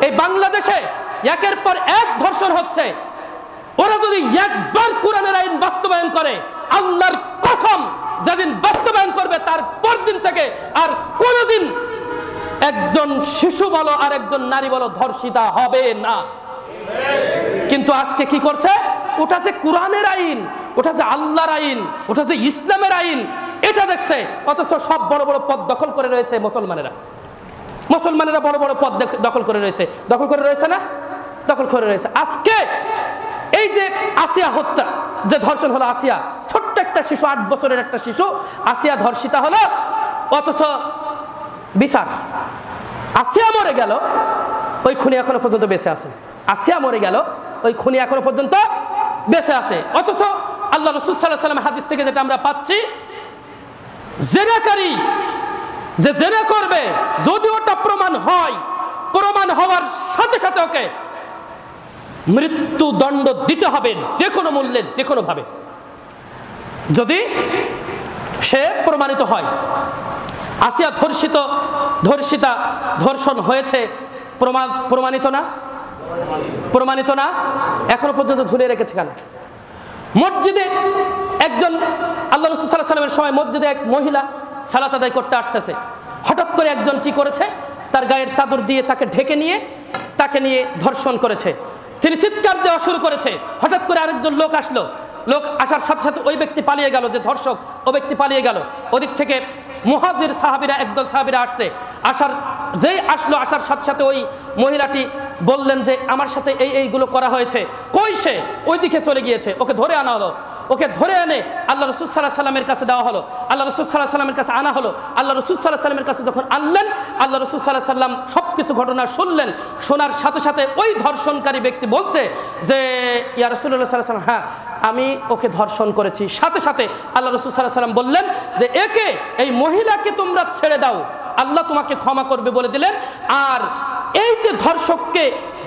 এই বাংলাদেশে একের পর এক ধর্ষণ হচ্ছে। ওরা যদি একবার কোরআনের আইন বাস্তবায়ন করে, আল্লাহর কসম যেদিন বাস্তবায়ন করবে তার পরদিন থেকে আর কোনোদিন একজন শিশু বলো আর একজন নারী বলো ধর্ষিতা হবে না। কিন্তু আজকে কি করছে? ওটা যে কোরআনের আইন, ওটা যে আল্লাহর আইন, ওটা যে ইসলামের আইন, এটা দেখছে। অথচ সব বড় বড় পদ দখল করে রয়েছে মুসলমানেরা। মুসলমানেরা বড় বড় পদ দখল করে রয়েছে। দখল করে রয়েছে না? দখল করে রয়েছে। আজকে এই যে আসিয়া হত্যা, যে ধর্ষণ হলো, আসিয়া ছোট্ট একটা শিশু, 8 বছরের একটা শিশু আসিয়া ধর্ষিতা হলো, অথচ বিচার। আসিয়া মরে গেল, ওই খুনি এখনো পর্যন্ত বেঁচে আছে। আসিয়া মরে গেল, ওই খুনি এখনো পর্যন্ত বেঁচে আছে। অথচ আল্লাহ রাসূল সাল্লাল্লাহু আলাইহি ওয়াসাল্লাম হাদিস থেকে যেটা আমরা পাচ্ছি, জিনাকারী যে জিনা করবে, যদি ওটা প্রমাণ হয়, প্রমাণ হওয়ার সাথে সাথে ওকে মৃত্যুদণ্ড দিতে হবে, যে কোনো মূল্যে, যে কোনো ভাবে, যদি সে প্রমাণিত হয়। আসিয়া ধর্ষিতা, ধর্ষণ হয়েছে, প্রমাণিত না? প্রমাণিত না? এখনো পর্যন্ত ঝুলিয়ে রেখেছে কেন? মসজিদে একজন, আল্লাহ রাসূল সাল্লাল্লাহু আলাইহি ওয়াসাল্লামের সময় মসজিদে এক মহিলা সালাত আদায় করতে আসছে। হঠাৎ করে একজন কি করেছে? তার গায়ের চাদর দিয়ে তাকে ঢেকে নিয়ে তাকে নিয়ে ধর্ষণ করেছে। তিনি চিৎকার দেওয়া শুরু করেছে। হঠাৎ করে আরেকজন লোক আসলো। লোক আসার সাথে সাথে ওই ব্যক্তি পালিয়ে গেল, যে ধর্ষক, ও ব্যক্তি পালিয়ে গেল। ওদিক থেকে মুহাজির সাহাবীরা, একদল সাহাবীরা আসছে। আসার সাথে সাথে ওই মহিলাটি বললেন যে আমার সাথে এইগুলো করা হয়েছে। কই সে? ওই দিকে চলে গিয়েছে। ওকে ধরে আনা হলো। ওকে ধরে এনে আল্লাহ রাসূল সাল্লাল্লাহু আলাইহি ওয়াসাল্লামের কাছে দেওয়া হলো। আল্লাহ রাসূল সাল্লাল্লাহু আলাইহি ওয়াসাল্লামের কাছে আনা হলো। আল্লাহ রাসূল সাল্লাল্লাহু আলাইহি ওয়াসাল্লামের কাছে যখন আনলেন, আল্লাহ রাসূল সাল্লাল্লাহু আলাইহি ওয়াসাল্লাম সবকিছু ঘটনা শুনলেন। শোনার সাথে সাথে ওই ধর্ষণকারী ব্যক্তি বলছে যে ইয়া রাসূলুল্লাহ সাল্লাল্লাহু আলাইহি ওয়াসাল্লাম, হ্যাঁ আমি ওকে ধর্ষণ করেছি। সাথে সাথে আল্লাহ রাসূল সাল্লাল্লাহু আলাইহি ওয়াসাল্লাম বললেন যে এই মহিলাকে তোমরা ছেড়ে দাও, আল্লাহ তোমাকে ক্ষমা করবে বলে দিলেন। আর এই যে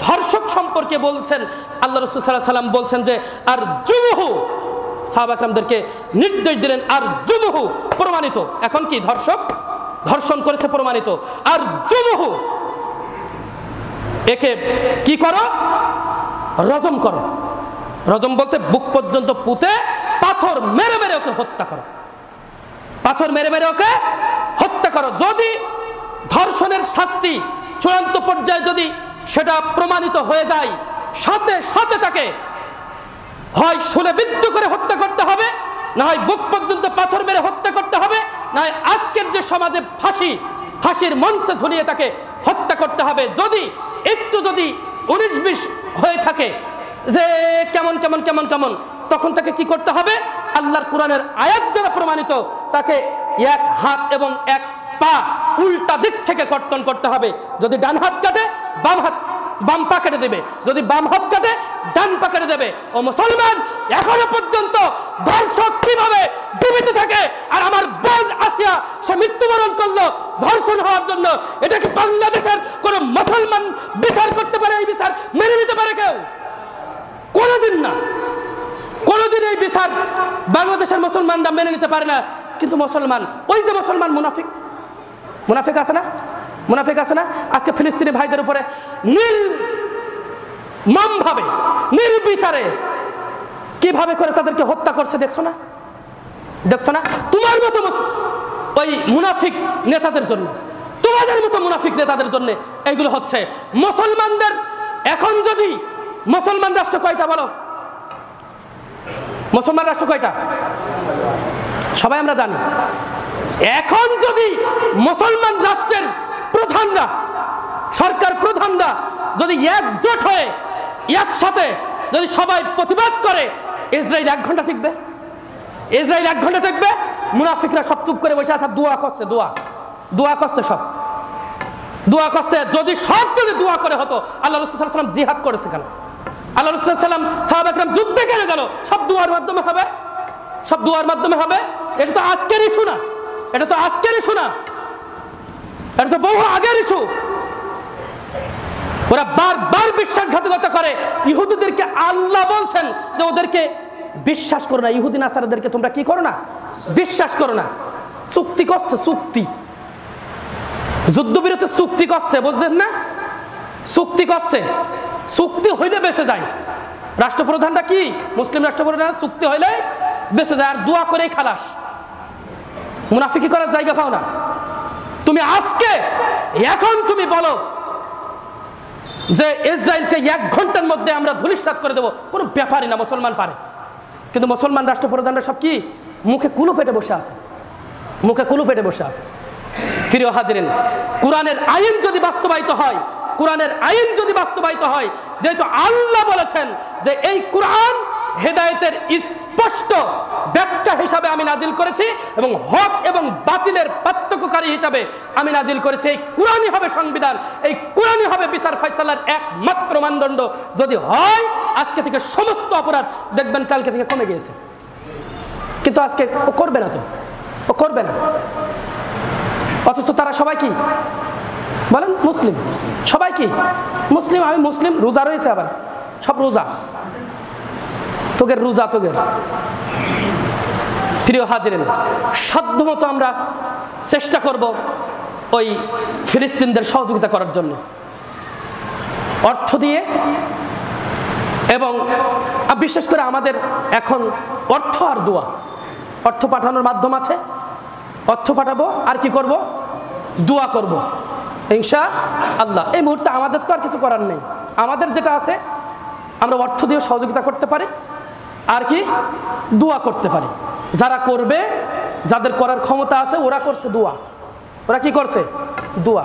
ধর্ষক সম্পর্কে বলছেন, আল্লাহ রাসূল সাল্লাল্লাহু আলাইহি ওয়াসাল্লাম বলছেন যে আর জুমুহু, সাহাবা একরামদেরকে নির্দেশ দিলেন আর জুমুহু, প্রমাণিত। এখন কি ধর্ষণ করেছে, প্রমাণিত। আর জুমুহু, একে কি করো? রজম করো। রজম বলতে বুক পর্যন্ত পুঁতে পাথর মেরে মেরে ওকে হত্যা করো। পাথর মেরে মেরে ওকে হত্যা করো। যদি ধর্ষণের শাস্তি চূড়ান্ত পর্যায়ে যদি সেটা প্রমাণিত হয়ে যায়, সাথে সাথে তাকে হয় শুলে বিদ্ধ করে হত্যা করতে হবে, না হয় বুক পর্যন্ত পাথর মেরে হত্যা করতে হবে, না হয় আজকের যে সমাজে ফাঁসির মঞ্চে ঝুলিয়ে তাকে হত্যা করতে হবে। যদি একটু 19-20 হয়ে থাকে যে কেমন তখন তাকে কি করতে হবে? আল্লাহর কোরআনের আয়াত দ্বারা প্রমাণিত তাকে এক হাত এবং এক পা উল্টা দিক থেকে কর্তন করতে হবে। যদি ডান হাত কাটে বাম পা কেটে দেবে, যদি বাম হাত কাটে ডান পা কেটে দেবে। ও মুসলমান, এখনো পর্যন্ত ধর্ষক কিভাবে জীবিত থাকে? আর আমার বোন আসিয়া সে মৃত্যুবরণ করলো ধর্ষণ হওয়ার জন্য। এটা কি বাংলাদেশের কোন মুসলমান বিচার করতে পারে? এই বিচার মেনে নিতে পারে কেউ? কোনোদিন না, কোনোদিন এই বিচার বাংলাদেশের মুসলমানরা মেনে নিতে পারে না। কিন্তু মুসলমান, ওই যে মুসলমান মুনাফিক আছে না? আজকে ফিলিস্তিনি ভাইদের উপরে নির্মমভাবে, নির্বিচারে কিভাবে করে তাদেরকে হত্যা করছে, দেখছো না? তোমার মতো ওই মুনাফিক নেতাদের জন্য, তোমাদের মতো মুনাফিক নেতাদের জন্য এইগুলো হচ্ছে। মুসলমানদের এখন যদি মুসলমান রাষ্ট্র কয়টা বলো? মুসলমান রাষ্ট্র কয়টা? সবাই আমরা জানি। এখন যদি মুসলমান রাষ্ট্রের প্রধানরা, সরকার প্রধানরা যদি একজোট হয়ে একসাথে যদি সবাই প্রতিবাদ করে, ইসরায়েল 1 ঘন্টা টিকবে? ইসরায়েল 1 ঘন্টা টিকবে? মুনাফিকরা সব চুপ করে বসে আছে, দোয়া করছে, দোয়া করছে, সব দোয়া করছে। যদি দোয়া করে হতো, আল্লাহ রাসূল সাল্লাল্লাহু আলাইহি ওয়াসাল্লাম জিহাদ করেছে কেন? আল্লাহ রাসূল সাল্লাল্লাহু আলাইহি ওয়াসাল্লাম সাহাবা একরাম যুদ্ধে কেন গেল? সব দুয়ার মাধ্যমে হবে, সব দুয়ার মাধ্যমে হবে। এটা তো আজকের ইস্যু না, এটা তো বহু আগের ইস্যু। ওরা বারবার বিশ্বাসঘাতকতা করে। ইহুদিদেরকে আল্লাহ বলছেন যে ওদেরকে বিশ্বাস করো না, ইহুদি নাসারাদেরকে তোমরা কি করো না? বিশ্বাস করো না। চুক্তি করছে, যুদ্ধবিরতি চুক্তি করছে, বুঝলেন না? চুক্তি করছে, চুক্তি হইলে বেঁচে যায়। রাষ্ট্রপ্রধানটা কি মুসলিম রাষ্ট্রপ্রধান, চুক্তি হইলে বেঁচে যায়, আর দোয়া করেই খালাস। মুনাফিকি করার জায়গা পাও না তুমি। আজকে এখন তুমি বলো যে ইসরায়েলকে 1 ঘন্টার মধ্যে আমরা ধূলিসাৎ করে দেবো, কোনো ব্যাপারই না, মুসলমান পারে। কিন্তু মুসলমান রাষ্ট্রপ্রধানরা সব কি মুখে কুলু পেটে বসে আছে, মুখে কুলু পেটে বসে আছে। প্রিয় হাজিরিন, কোরআনের আইন যদি বাস্তবায়িত হয়, কোরআনের আইন যদি বাস্তবায়িত হয়, যেহেতু আল্লাহ বলেছেন যে এই কোরআন হেদায়েতের স্পষ্ট ব্যাখ্যা হিসাবে আমি নাজিল করেছি এবং হক এবং বাতিলের পার্থক্যকারী হিসাবে আমি নাজিল করেছি। এই কোরআনই হবে সংবিধান, এই কোরআনই হবে বিচার ফয়সালার একমাত্র মানদণ্ড। যদি হয়, আজকে থেকে সমস্ত অপরাধ দেখবেন কালকে থেকে কমে গিয়েছে। কিন্তু আজকে ও করবে না, তো ও করবে না। অথচ তারা সবাই কি বলেন? মুসলিম। সবাই কি মুসলিম? আমি মুসলিম, রোজা রয়েছে, আবার সব রোজা, তোগের রোজা তোগের। প্রিয় হাজিরিন, সাধ্যমতো আমরা চেষ্টা করব ওই ফিলিস্তিনদের সহযোগিতা করার জন্য, অর্থ দিয়ে, এবং বিশেষ করে আমাদের এখন অর্থ আর দোয়া। অর্থ পাঠানোর মাধ্যম আছে, অর্থ পাঠাবো, আর কি করব? দোয়া করব ইনশাআল্লাহ। এই মুহূর্তে আমাদের তো আর কিছু করার নেই, আমাদের যেটা আছে আমরা অর্থ দিয়ে সহযোগিতা করতে পারি, আর কি দোয়া করতে পারি। যারা করবে, যাদের করার ক্ষমতা আছে, ওরা করছে দোয়া। ওরা কি করছে? দোয়া।